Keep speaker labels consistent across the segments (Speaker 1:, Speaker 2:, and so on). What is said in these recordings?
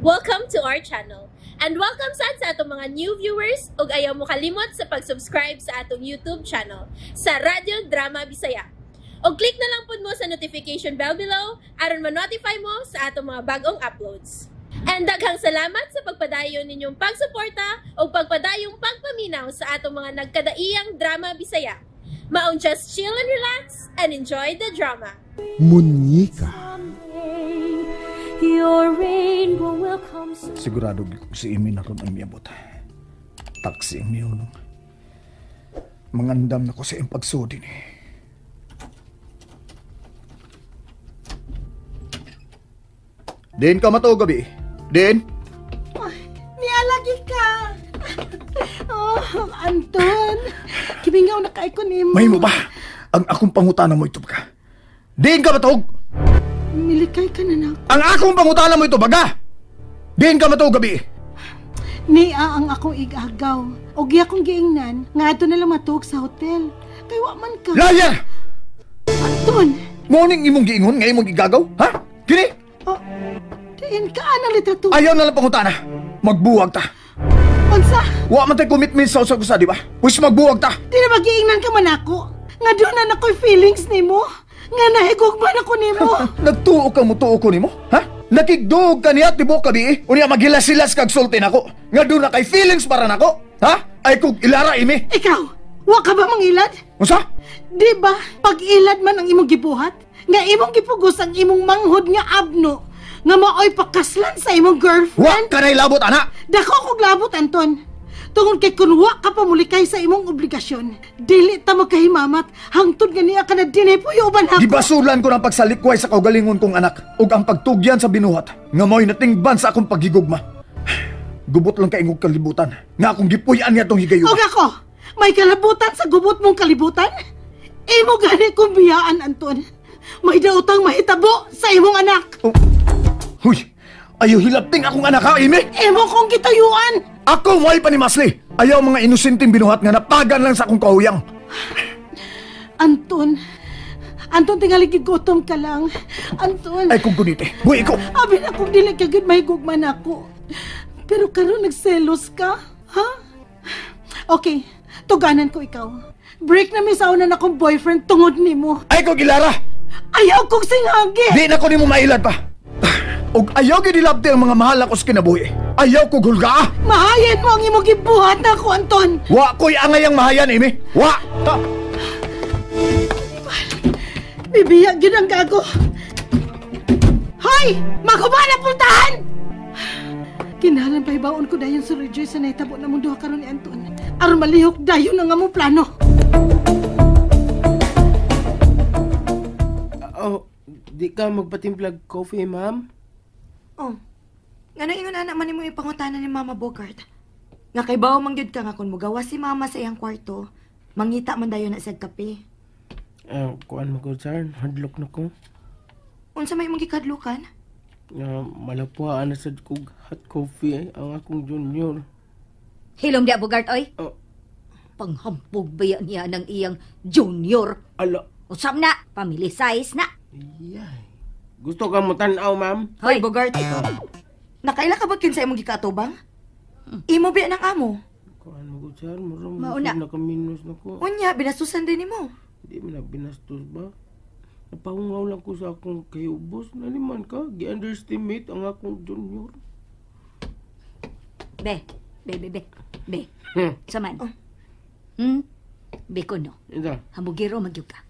Speaker 1: Welcome to our channel. And welcome sa atong mga new viewers ug ayaw mo kalimot sa pag-subscribe sa atong YouTube channel sa Radio Drama Bisaya. O click na lang pud mo sa notification bell below aron ma-notify mo sa atong mga bagong uploads. And daghang salamat sa pagpadayon ninyong pagsuporta o pagpadayong pagpaminaw sa atong mga nagkadaiyang Drama Bisaya. Maun just chill and relax and enjoy the drama.
Speaker 2: Munyika.
Speaker 3: Your rainbow will come soon.
Speaker 2: Sigurado si Imi na ron ang miyabot. Taksi ang miyong mangandam na ko sa iyong pagsudin eh. Din ka matao gabi. Din?
Speaker 4: Nialagi ka. Oh, Anton. Kibingaw na kay ko nimo.
Speaker 2: May mo ba? Ang akong pangutana mo ito baga. Din ka matawag?
Speaker 4: Milikay ka na na.
Speaker 2: Ang akong pangutana mo ito baga. Din ka matawag gabi.
Speaker 4: Niya ang akong igagaw. O giya kong giingnan, nga ato na lang matug sa hotel. Kay wa man ka.
Speaker 2: Liar!
Speaker 4: Anton!
Speaker 2: Morning imong giingon nga imong igagaw? Ha? Kini?
Speaker 4: Oh, diin ka anang litrato.
Speaker 2: Ayaw na lang pangutana. Magbuwag ta.
Speaker 4: Unsa?
Speaker 2: Wa man tay commitment sa usa-usa, di ba? Pwes magbuwag ta.
Speaker 4: Di na magiingnan ka man ako. Nga doon na nako'y feelings nimo. Nga nahigugman ako nimo.
Speaker 2: Nagtuo ka mo tuo ko nimo? Ha? Nakigdog ka niya tibok kabi eh. Unya maghilas-hilas kag sultin ako. Nga doon na kay feelings para nako. Ha? Ay kog ilara imi.
Speaker 4: Ikaw, wa ka ba mangilad?
Speaker 2: Unsa?
Speaker 4: Di ba, pag ilad man ang imong gibuhat, nga imong gipugos ang imong manghod nga abno, nga maoy pakaslan sa imong
Speaker 2: Wa
Speaker 4: girlfriend.
Speaker 2: ka na'y labot ana.
Speaker 4: Dako kog labot, Anton. Tungod kay kun wa ka pamulikay sa imong obligasyon, dili ta magkahimamat, hangtod nga niya ka na dinay puyuban ako.
Speaker 2: Gibasulan ko ng pagsalikway sa kaugalingon kong anak ug ang pagtugyan sa binuhat nga mo'y natingban sa akong paghigugma. Gubot lang kaingog kalibutan nga akong gipuy-an niya tong higayon.
Speaker 4: Og ako, may kalabutan sa gubot mong kalibutan? Imo gani kong biyaan, Anton. May daotang mahitabo sa imong anak.
Speaker 2: Oh. Huy, ayaw hilapting akong anak ha, Amy?
Speaker 4: Imo kong gitayuan.
Speaker 2: Ako mo'y panimasli. Ayaw mga inusinting binuhat nga napagan lang sa akong kahuyang.
Speaker 4: Anton, tingali gigutom ka lang. Anton.
Speaker 2: Ay kung gunite, buhay ko.
Speaker 4: Abi na kung dili ka gid mahigugman ako. Pero karon nagselos ka, ha? Okay, tuganan ko ikaw. Break na misaw na akong boyfriend tungod nimo.
Speaker 2: Ay kung ilara.
Speaker 4: Ayaw kong singagi.
Speaker 2: Di na ko nimo mailad pa. Og ayaw gid ilabti ang mga mahal ako sa kinabuhi. Ayaw ko hulga.
Speaker 4: Mahayan mo ang imong gibuhat na ako, Anton.
Speaker 2: Wa ko'y angayang mahayan, Amy. Wa. Ta.
Speaker 4: Bibiyag yun ang gago. Hoy! Magkumana puntahan! Kinahalan pa ibaon ko dayon sa Rejoice sa naitabo na mundo karon ni Anton. Aron malihok dayon ang among plano.
Speaker 5: Di ka magpatimplag coffee, ma'am?
Speaker 6: Oh, nga nang ingon anak man nimo ipangutanan ni Mama Bogart. Nga kay bawo mangyud ka nga kun mugawas si Mama sa iyang kwarto, mangita man dayon na sa kape.
Speaker 5: Kuan mo ko, sir. Hadlok na ko.
Speaker 6: Unsa may imong gikadlukan?
Speaker 5: Malapwaan na sa kog hot coffee ang akong junior.
Speaker 3: Hilom di Bogart, oy.
Speaker 5: Oh,
Speaker 3: Panghampog ba yan niya ng iyang junior?
Speaker 5: ala.
Speaker 3: Usap na, family size na.
Speaker 5: Iyay. Gusto ka mo tanaw, ma'am?
Speaker 6: Hoy, Bogart, ikaw. Nakaila ka ba kin sa imong gikatubang? Imo biya ng amo.
Speaker 5: Kuan mo ko, sir. Marami
Speaker 3: Mauna.
Speaker 5: nakaminos na ko.
Speaker 6: Unya, binasusan din nimo.
Speaker 5: Di mo na binastos ba? Napahungaw lang ko sa akong kayubos. Naliman ka. Gi-underestimate ang akong junior.
Speaker 3: Be. Saman.
Speaker 6: Oh.
Speaker 3: Be ko no.
Speaker 5: Ida.
Speaker 3: Hamugiro magyug ka.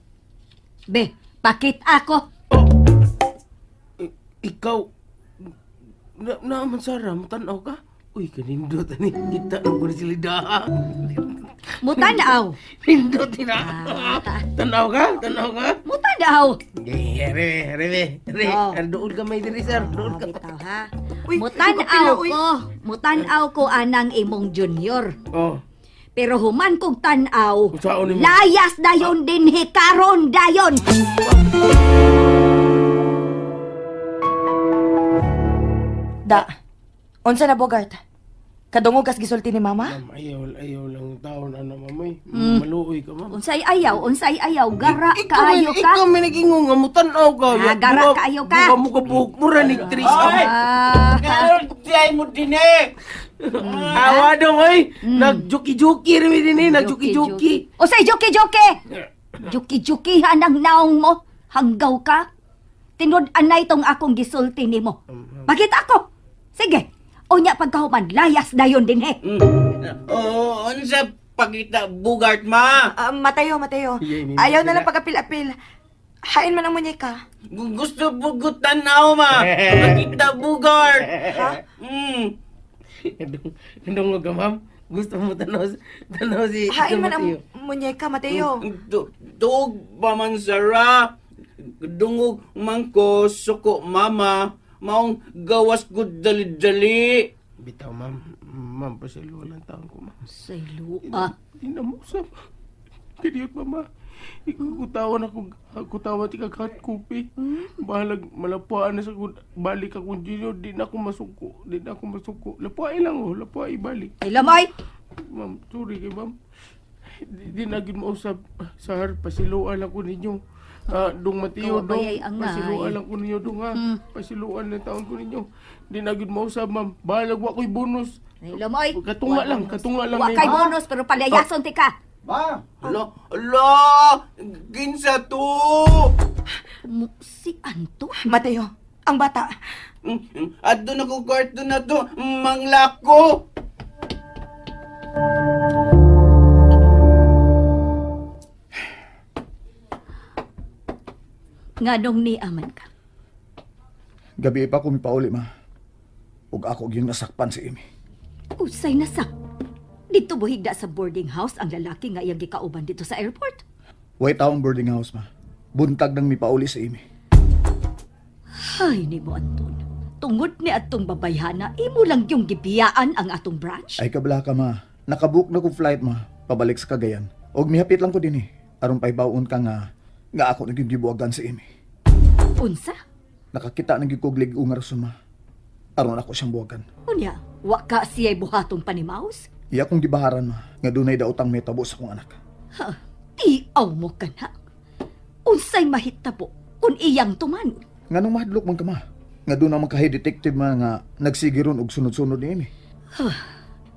Speaker 3: Be, pakit ako.
Speaker 5: Ikaw, naman Sara, matanaw ka? Uy, kanindot, ani, kita ang ko na sila daha.
Speaker 3: Mutanaw.
Speaker 5: Pindot, ina. Tanaw ka?
Speaker 3: Mutanaw.
Speaker 5: Rebe.
Speaker 3: Oh.
Speaker 5: Doon ka may diri, sir. Doon ka.
Speaker 3: Bitaw ha.
Speaker 6: Uy,
Speaker 3: Mutanaw ko anang imong junior.
Speaker 5: Oh,
Speaker 3: Pero human kong tanaw,
Speaker 5: Kung saan mo?
Speaker 3: layas dayon din hikaron dayon.
Speaker 6: Da. Unsa na Bogart? Kadungog kas gisulti ni Mama?
Speaker 5: ma'am, ayaw lang taon, ano, mamay. Maluoy ka, ma'am.
Speaker 3: Unsay ayaw, gara kaayo ka.
Speaker 5: Ikaw may nag-ingon nga, mutanaw ka.
Speaker 3: Gara kaayo ka.
Speaker 5: Buka mo ka buhok mo, ranig, Tris.
Speaker 3: Ah,
Speaker 7: Iyay mo din eh.
Speaker 5: Awa dong, oy. Nagjuki-juki rin din eh. Nagjuki-juki.
Speaker 3: O say, juki-juki! Juki-jukihan ang naong mo. Hanggaw ka. Tinod anay tong akong gisulti ni mo. Bakit ako? Sige. Unya pagkahuman, layas dayon din eh.
Speaker 7: Oo, ano sa pagkita Bogart, ma?
Speaker 6: Mateo. Ayaw na lang pag-apil-apil. Hain man ang munyeka.
Speaker 7: Gusto bugutan na ako, ma. Pagkita Bogart.
Speaker 6: Ha?
Speaker 5: Andong ka, ma'am. Gusto mo tanaw si
Speaker 6: Hain man ang
Speaker 5: Mateo.
Speaker 6: munyeka, Mateo.
Speaker 7: Tuog pa man sara. Dungog man ko, suko mama. Maong gawas ko dali-dali.
Speaker 5: Bitaw, ma'am. Ma'am, pasilo lang taon ko, ma'am.
Speaker 3: Say, Lua.
Speaker 5: Di na mo sa... Kaniyot, mama. Ikutawan ti kakat kupi. Bahalag malapuan na sa balik akong junior. Di na ako masuko. Lapuay lang, oh. Lapuay, balik.
Speaker 3: Ay, lamay!
Speaker 5: Ma'am, sorry kay ma'am. Di na gid mo usab sa har pasiluan lang ko ninyo. Dong Mateo, dong.
Speaker 3: Kawabayay ang
Speaker 5: Pasiluan
Speaker 3: ngay.
Speaker 5: lang ko ninyo, dong ha. Pasiluan na taon ko ninyo. Di na gid mo usab, ma'am. Bahalag wa ko'y bonus.
Speaker 3: Ay, lamay!
Speaker 5: Katunga lang na
Speaker 3: Wa kay
Speaker 5: yun.
Speaker 3: bonus, pero palayason ti ka.
Speaker 2: Ma!
Speaker 7: Ala, ginsa to.
Speaker 3: Si Anto?
Speaker 6: Mateo, ang bata.
Speaker 7: At doon ako kwarto na to, manglako.
Speaker 3: Nganong ni aman ka?
Speaker 2: Gabi pa ko mipauli, ma. Ug ako gyud nasakpan si Amy.
Speaker 3: Usay na sak. Dito buhigda sa boarding house ang lalaki nga iyang gikauban dito sa airport.
Speaker 2: Way taong boarding house, ma. Buntag nang mipauli si Amy.
Speaker 3: Hay ni mo, Anton. Tungod ni atong babayhana, imo lang yung gibiyaan ang atong branch.
Speaker 2: Ay kabla ka, ma. Nakabook na kong flight, ma. Pabalik sa Cagayan. Og mihapit lang ko din eh. Aron pa'y baon ka nga ako nagigibuagan si Amy.
Speaker 3: Unsa?
Speaker 2: Nakakita ng gikuglig ungar ma. Aron ako siyang buwagan.
Speaker 3: Unya, wa ka siya'y buhatong panimaos?
Speaker 2: Iya kong gibaharan, ma. Nga dunay daotang may tabo sa kong anak.
Speaker 3: Ha, tiaw mo ka na. Unsay mahitabo kung iyang tuman.
Speaker 2: Nga nung mahadlok man ka, ma. Nga doon naman kahay detective ma nga nagsigiron og sunod-sunod ni Amy.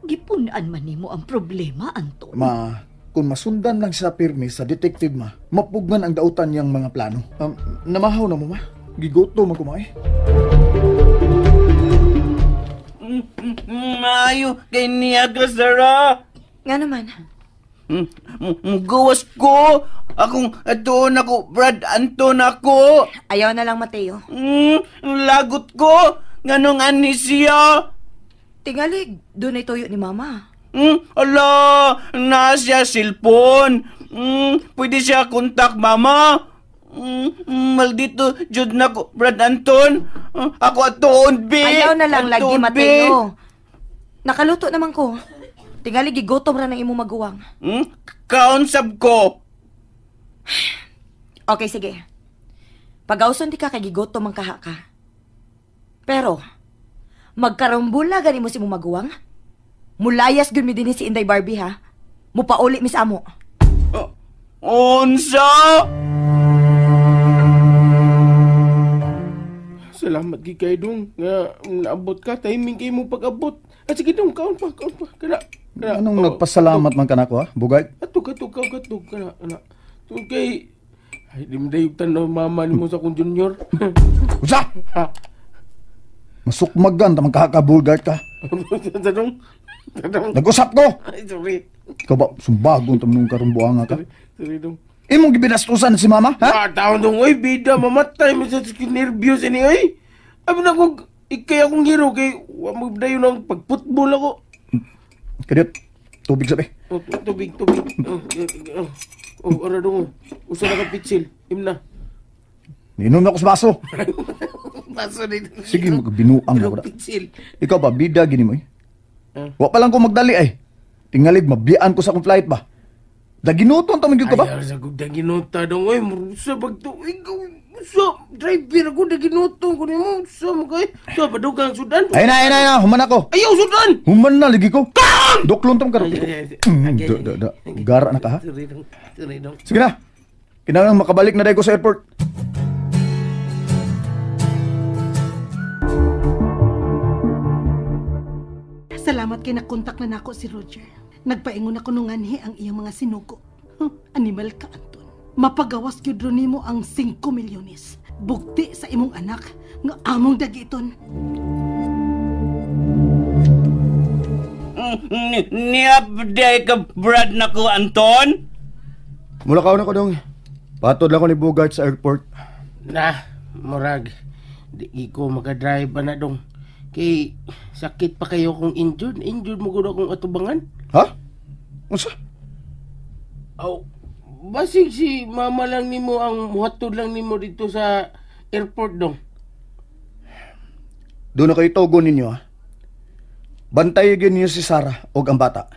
Speaker 3: Gipunan man nimo ang problema, Anton.
Speaker 2: Ma, kung masundan lang sa pirmi sa detective, ma, mapugman ang dautan niyang mga plano. Namahaw na mo, ma. Gigoto man ko, ma eh.
Speaker 7: Maayo kay Niagara, Sara.
Speaker 6: Nga naman.
Speaker 7: Gawas ko. Akong doon ako, Brad Anton ako.
Speaker 6: Ayaw na lang, Mateo.
Speaker 7: Lagot ko. Nganong ani siya.
Speaker 6: Tingalig, doon ay tuyo ni Mama.
Speaker 7: Ala, na siya cellphone. Pwede siya kontak mama. Maldito, jud na ko, Brad Anton. Ako atoon, be.
Speaker 6: Ayaw na lang lagi,
Speaker 7: Atoon, be.
Speaker 6: Mateo. Nakaluto naman ko. Tingalig, gigotom ra ng imo maguwang.
Speaker 7: Kaunsab ko.
Speaker 6: Okay, sige. Pag-auson di ka kay gigotom ang kaha ka. Pero, magkarambula gani mo si mo maguwang? Mulayas gud mi dinhi si Inday Barbie, ha? Mupauli mis amo.
Speaker 7: Unsa?
Speaker 5: Salamat gi kay dong nga naabot ka, timing kay mo pag-abot. At sige dong, kaon pa. Kana.
Speaker 2: Anong nagpasalamat man ka na ko, ha? Bugay?
Speaker 5: Katog, kana. Tungkol kay... Ay, di mo dayog tanaw mama ni mo sa kong junior.
Speaker 2: Usa!
Speaker 5: Ha?
Speaker 2: Masukmagan, tamang kakabulgart ka.
Speaker 5: Tanong.
Speaker 2: Nag-usap ko!
Speaker 5: Ay, sorry.
Speaker 2: Ikaw ba, sumbagon tamang karumbuanga ka?
Speaker 5: Sorry dong.
Speaker 2: Imong gibinastusan si mama, ha?
Speaker 5: Taon dong, oy, bida, mamatay mo sa nervyos ini, oy. Abi na kong, ikay akong hero, kay, wamag dayo ng pag-football ako.
Speaker 2: Kadiyot, tubig sabi.
Speaker 5: Oh, tubig. Ara dong, usa na ka pitsil. Imna.
Speaker 2: Ninom na ako sa baso.
Speaker 5: Baso dito.
Speaker 2: Sige, magbinuang na ko na.
Speaker 5: Pitsil.
Speaker 2: Ikaw ba, bida, gini mo eh?
Speaker 5: Ah.
Speaker 2: Wa pa lang ko magdali ay. Tingalig, mabiyaan ko sa akong flight ba? Daginuton tamang ka ba?
Speaker 5: Ayaw sa kong daginota dong, oy, murusa pagtuig. Usa, driver ako, daginotong ko niyo. Usa mo kay. Sa padugang Sudan.
Speaker 2: Ay na, human ako.
Speaker 5: Ayaw, Sudan!
Speaker 2: Human na, ligi ko. Doklon tam ka.
Speaker 5: Ay.
Speaker 2: Gara na ka, ha?
Speaker 5: Sorry dong.
Speaker 2: Sige na. Kinahanglan makabalik na dahi ko sa airport.
Speaker 4: Salamat kay nakontak na nako si Roger. Nagpaingon ako nung anhi ang iyang mga sinuko. Animal ka, Anton. Mapagawas gyud ro nimo ang 5 milyones. Bugti sa imong anak nga among dagiton.
Speaker 7: Niabday ka, Brad, nako, Anton?
Speaker 2: Mulakaw na ko dong. Patod lang ko ni Bugart sa airport.
Speaker 5: Murag. Di ko makadrive ba na dong. Kay sakit pa kayo kung injured. Injured mo gud akong atubangan.
Speaker 2: Ha? Unsa?
Speaker 5: Basig si mama lang nimo ang muhatod lang nimo dito sa airport dong.
Speaker 2: Doon na kayo togo ninyo, ha? Bantayigin niyo si Sarah o ang bata.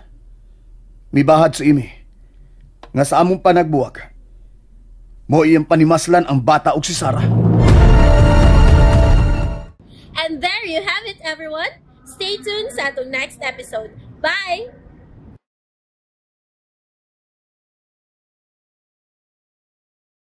Speaker 2: Mibahad sa imi. Nga sa among panagbuwag, mo iyang panimaslan ang bata o si Sarah.
Speaker 1: And there you have it, everyone. Stay tuned sa atong next episode. Bye!